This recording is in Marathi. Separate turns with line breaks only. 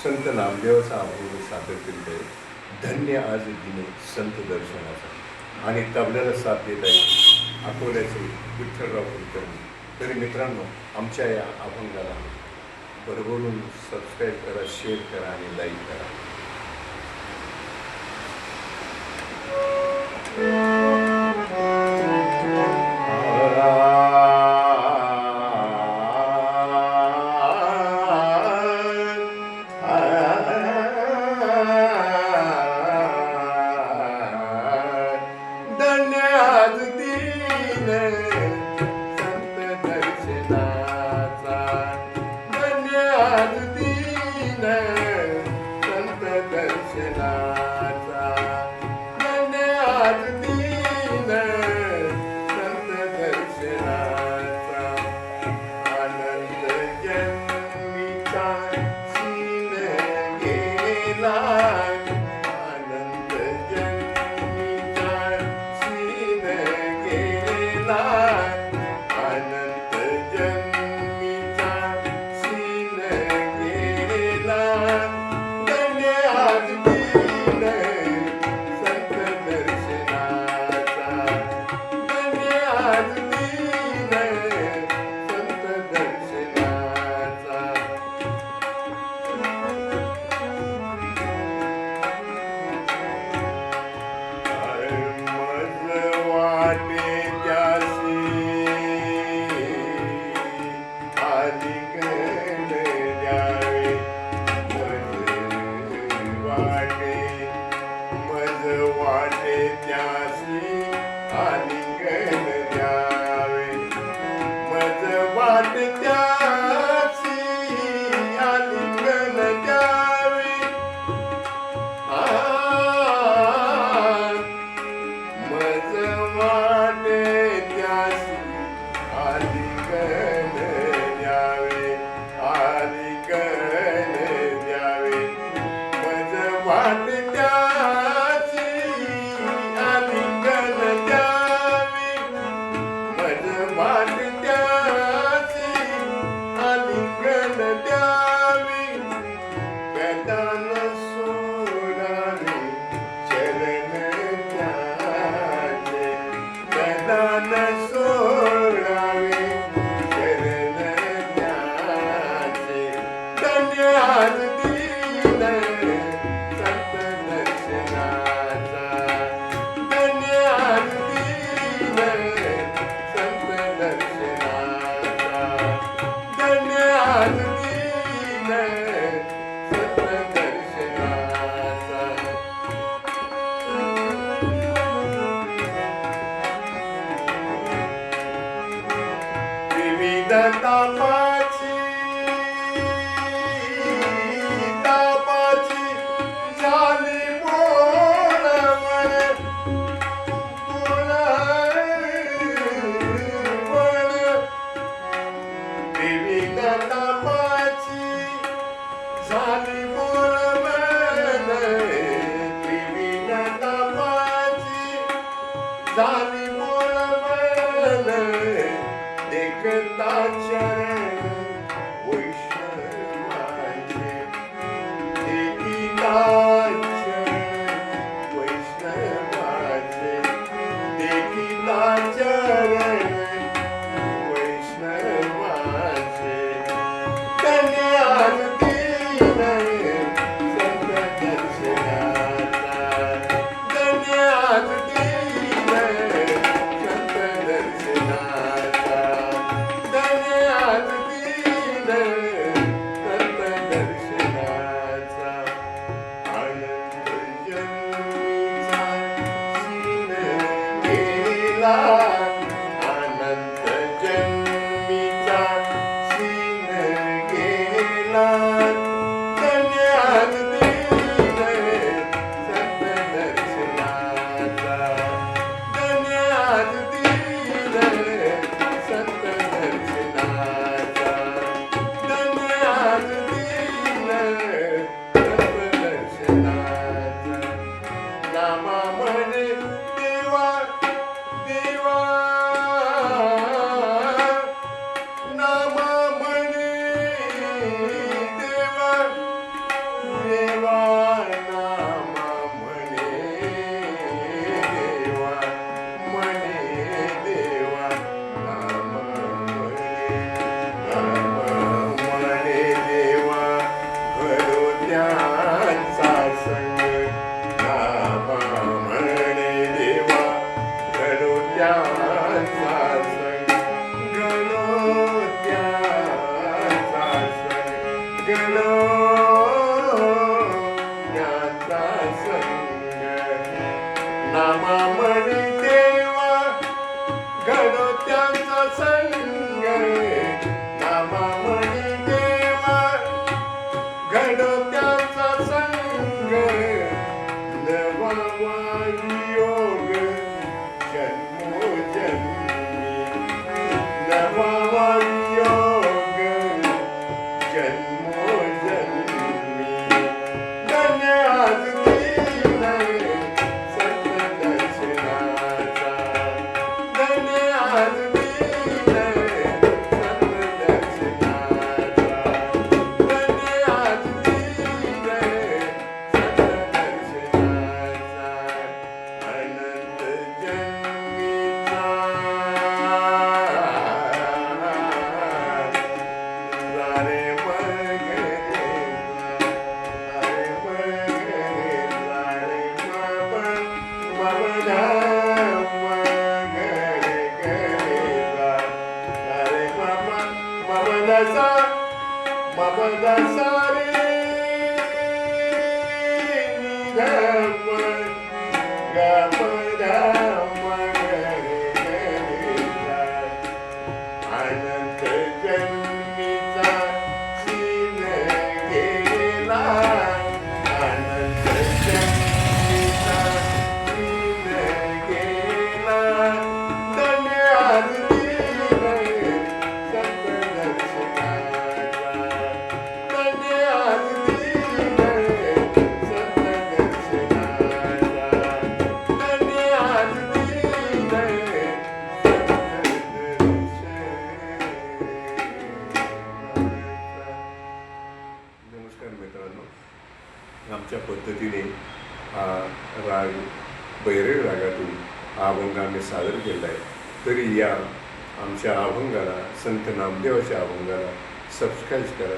संत नामदेवाचा अभंग सादर करीत आहे. धन्य आज दिने संत दर्शनाचा. आणि तबल्याला साथ देत आहे अकोल्याचे विठ्ठलराव कुलकर्णी. तरी मित्रांनो, आमच्या या अभंगाला भरभरून सबस्क्राईब करा, शेअर करा आणि लाईक करा. घडो ज्ञाता संग नामामणी देवा घडो त्यांचा संग नामामणी देवा घडो त्यांचा संग नवा योग जन्मोजन्मी नवा योग जन्मोजन्मी धन्य आज दिन सत्दर्शनाचा धन्य आज दिन सत्दर्शनाचा धन्य आज दिन सत्दर्शनाचा अनंत जन्मीचा रे अनंत जन्मीचा सीन गेला अनंत जन्मीचा सीन गेला धन्य आज दिन सत्दर्शनाचा धन्य आज दिन सत्दर्शनाचा धन्य आज दिन नमस्कार मित्रांनो, आमच्या पद्धतीने हा राग बैरळ रागातून हा अभंग आम्ही सादर केला आहे. तरी या आमच्या अभंगाला संत नामदेवाच्या अभंगाला सबस्क्राईब करा,